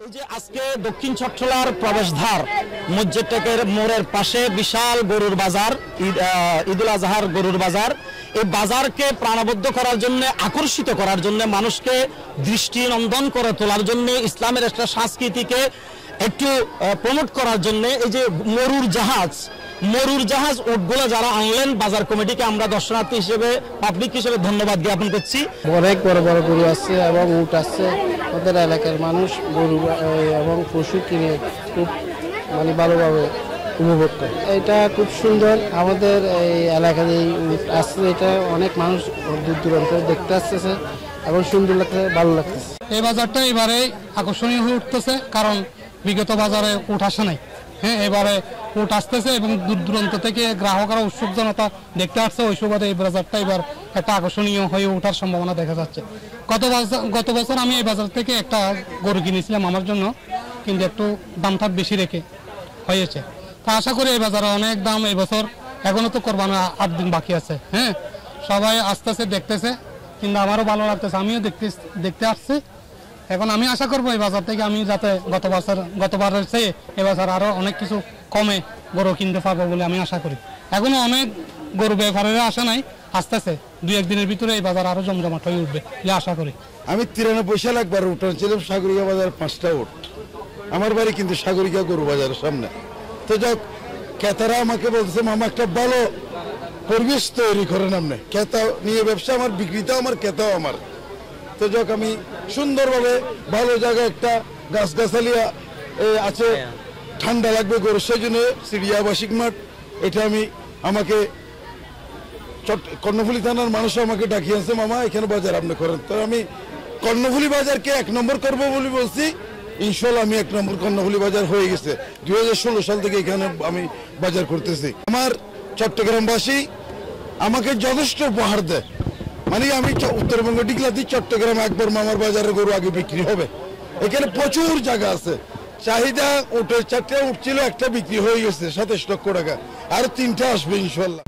এই যে আজকে দক্ষিণ চট্টলার প্রবেশদ্বার মসজিদ টেকের মোড়ের পাশে বিশাল গরুর বাজার, ঈদুল আজহার গরুর বাজার। এই বাজারকে প্রাণবদ্ধ করার জন্য, আকর্ষিত করার জন্য, মানুষকে দৃষ্টিনন্দন করে তোলার জন্য, ইসলামের একটা সংস্কৃতিকে একটু প্রমোট করার জন্য এই যে মরুর জাহাজ উটগুলো যারা আনলেন বাজার কমিটিকে আমরা দর্শনার্থী হিসেবে, পাবলিক হিসেবে ধন্যবাদ জ্ঞাপন করছি। অনেক বড় বড় গরু আছে এবং উট আছে। ওদের এলাকার মানুষ গরু এবং পশু কিনে খুব ভালোভাবে উপভোগ করে। এটা খুব সুন্দর। আমাদের এই এলাকায় এই উট আছে, এটা অনেক মানুষ দূর দূরান্ত দেখতে আসতেছে এবং সুন্দর লাগছে, ভালো লাগতেছে। এই বাজারটা এবারে আকর্ষণীয় হয়ে উঠতেছে, কারণ বিগত বাজারে উট আসে নাই। হ্যাঁ, এবারে উট আসতেছে এবং দূর দূরান্ত থেকে গ্রাহকরা উৎসুক জনতা দেখতে আসছে। ওই সুবাদে এই বাজারটা এবার একটা আকর্ষণীয় হয়ে ওঠার সম্ভাবনা দেখা যাচ্ছে। গত বছর আমি এই বাজার থেকে একটা গরু কিনেছিলাম আমার জন্য, কিন্তু একটু দামটা বেশি রেখে হয়েছে। তা আশা করি এই বাজারে অনেক দাম এই বছর, এখনো তো কোরবানি 8 দিন বাকি আছে। হ্যাঁ, সবাই আসতেছে, দেখতেছে, কিন্তু আমারও ভালো লাগতেছে, আমিও দেখতে আসছি। এখন আমি আশা করবো এই বাজার থেকে আমি যাতে গতবারের চেয়ে এবছর আরো অনেক কিছু কমে গরু কিনতে পারবো বলে আমি আশা করি। এখনো অনেক গরু ব্যাপারীরা আসা নাই, আসতেছে 2-1 দিনের ভিতরে এই বাজার আরো জমজমাট হয়ে উঠবে বলে আশা করি। আমি 93 সালে একবার উট আনছিলাম সাগরিকা বাজার 5টা উট। আমার বাড়ি কিন্তু সাগরিকা গরু বাজারের সামনে। তো যাক, ক্রেতারা আমাকে বলছে মামা একটা ভালো পরিবেশ তৈরি করেন আপনি। ক্রেতা নিয়ে ব্যবসা আমার, বিক্রিটাও আমার, ক্রেতাও আমার। তো যাক, আমি সুন্দরভাবে ভালো জায়গায় একটা গাছগাছালিয়া আছে, ঠান্ডা লাগবে গরু, সেই জন্য সিরিয়া আবাসিক মাঠ এটা আমাকে কর্ণফুলী থানার মানুষ আমাকে ডাকিয়েছে, মামা এখানে বাজার আপনি করেন। তো আমি কর্ণফুলী বাজারকে 1 নম্বর করবো বলে বলছি। ইনশাল্লাহ আমি 1 নম্বর কর্ণফুলী বাজার হয়ে গেছে। 2016 সাল থেকে এখানে আমি বাজার করতেছি। আমার চট্টগ্রামবাসী আমাকে যথেষ্ট উপহার দেয়। আমি উত্তরবঙ্গ ডিগলাতে চট্টগ্রাম একবার মামার বাজারে গরু আগে বিক্রি হবে। এখানে প্রচুর জায়গা আছে। চাহিদা উঠে 4টা উঠছিল, একটা বিক্রি হয়ে গেছে 27 লক্ষ টাকা, আর 3টা আসবে ইনশাল্লাহ।